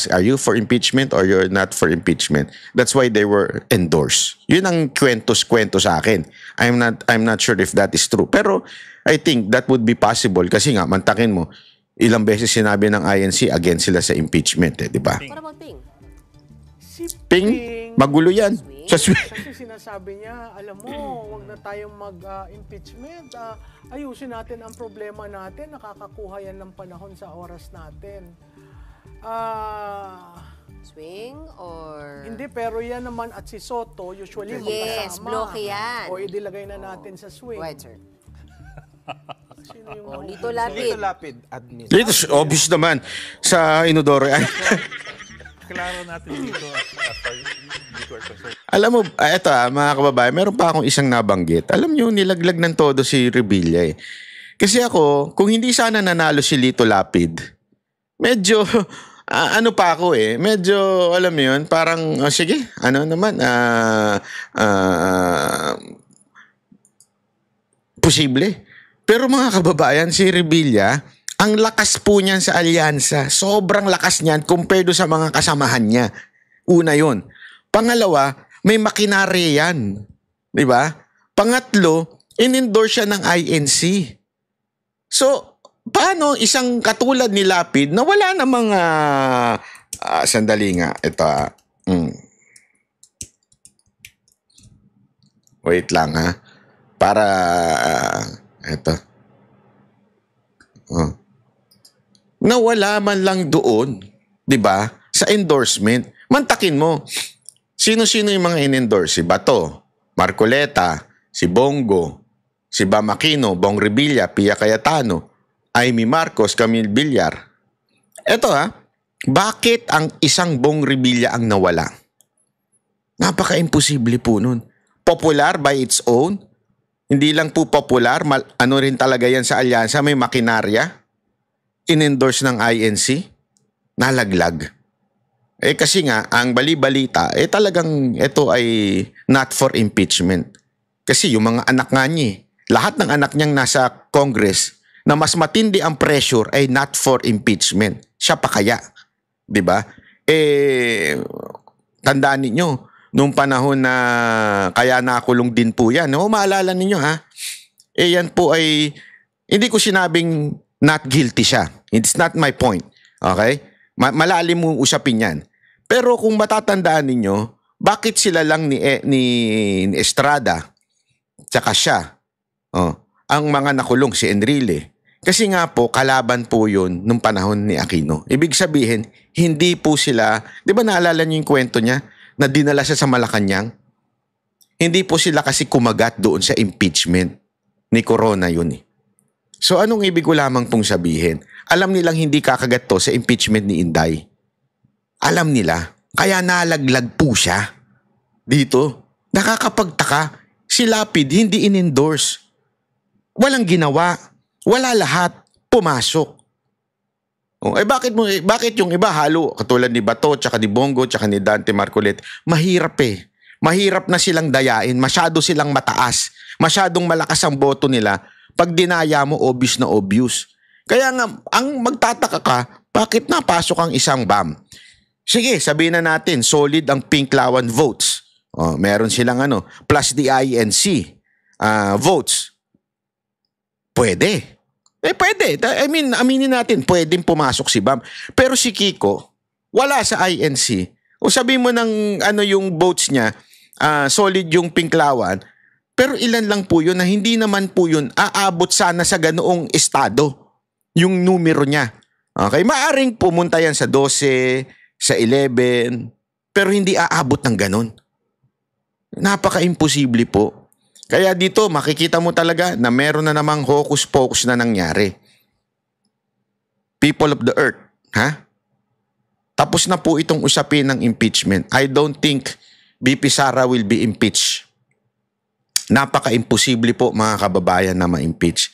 Speaker 1: are you for impeachment or you're not for impeachment? That's why they were endorsed. Yun ang kwento sa akin. I'm not sure if that is true. Pero I think that would be possible kasi nga, mantakin mo, ilang beses sinabi ng INC against sila sa impeachment, di ba?
Speaker 2: What about Ping?
Speaker 4: Si
Speaker 1: Ping, magulo yan.
Speaker 2: Swing?
Speaker 1: Sa swing.
Speaker 4: Kasi sinasabi niya, alam mo, wag na tayong mag-impeachment. Ayusin natin ang problema natin. Nakakakuha yan ng panahon sa oras natin.
Speaker 2: Swing or...
Speaker 4: Hindi, pero yan naman at si Soto, usually
Speaker 2: Yes,
Speaker 4: magkasama.
Speaker 2: bloke yan.
Speaker 4: O idilagay na natin sa swing.
Speaker 2: Right, sir.
Speaker 4: Sino yung
Speaker 2: Oh,
Speaker 4: mga-
Speaker 2: Lito
Speaker 5: Lito
Speaker 2: Lapid.
Speaker 5: Lapid, admin.
Speaker 1: Dito, obvious naman sa Inodoro.
Speaker 3: Klaro natin dito as far dito are concerned.
Speaker 1: Alam mo, eto mga kababayan, meron pa akong isang nabanggit. Alam nyo, nilaglag ng todo si Revilla eh. Kasi ako, kung hindi sana nanalo si Lito Lapid, medyo, ano pa ako eh, medyo, alam mo yun, parang, sige, ano naman, posible. Pero mga kababayan, si Revilla, ang lakas po niyan sa alyansa. Sobrang lakas niyan compared sa mga kasamahan niya. Una yun. Pangalawa, may makinarya yan. Di ba? Pangatlo, in-endorse siya ng INC. So, paano isang katulad ni Lapid na wala namang sandali nga. Ito Wait lang Para ito. Na wala man lang doon, 'di ba? Sa endorsement. Mantakin mo. Sino-sino yung mga in-endorse? Si Bato, Marcoleta, si Bongo, si Bam Aquino, Bong Revilla, Pia Cayetano, Amy Marcos, Camille Villar. Eto bakit ang isang Bong Revilla ang nawala? Napaka-imposible po nun. Popular by its own. Hindi lang po popular, ano rin talaga yan sa alyansa, may makinarya. In-endorse ng INC, nalaglag. Kasi nga, ang bali-balita, talagang ito ay not for impeachment. Kasi yung mga anak nga niya, lahat ng anak niyang nasa Congress, na mas matindi ang pressure ay not for impeachment. Siya pa kaya. Diba? Tandaan ninyo, nung panahon na kaya nakulong din po yan. Maalala ninyo yan po ay, hindi ko sinabing not guilty siya. It's not my point. Okay? Malalim mong usapin yan. Pero kung matatandaan ninyo, bakit sila lang ni Estrada, tsaka siya, ang mga nakulong si Enrile? Kasi nga po, kalaban po yun nung panahon ni Aquino. Ibig sabihin, hindi po sila, di ba naalala niyo yung kwento niya, na dinala siya sa Malacanang? Hindi po sila kasi kumagat doon sa impeachment ni Corona yun . So anong ibig ko lamang pong sabihin? Alam nilang hindi kakagat to sa impeachment ni Inday. Alam nila. Kaya nalaglag po siya. Dito. Nakakapagtaka. Si Lapid hindi in-endorse. Walang ginawa. Wala lahat. Pumasok. Bakit yung iba halo? Katulad ni Bato, tsaka ni Bongo, tsaka ni Dante Marcoleta. Mahirap Mahirap na silang dayain. Masyado silang mataas. Masyadong malakas ang boto nila. Pag dinaya mo, obvious na obvious. Kaya nga, ang magtataka ka, bakit napasok ang isang BAM? Sige, sabihin na natin, solid ang Pinklawan votes. Meron silang plus the INC votes. Pwede. Pwede. I mean, aminin natin, pwedeng pumasok si BAM. Pero si Kiko, wala sa INC. O sabihin mo ng yung votes niya, solid yung Pinklawan, pero ilan lang po yun na hindi naman po yun aabot sana sa ganoong estado yung numero niya. Okay? Maaring pumunta yan sa 12, sa 11, pero hindi aabot ng ganon. Napaka-imposible po. Kaya dito makikita mo talaga na meron na namang hocus-pocus na nangyari. People of the earth. Tapos na po itong usapin ng impeachment. I don't think BP Sara will be impeached. Napaka-imposible po mga kababayan na ma-impeach.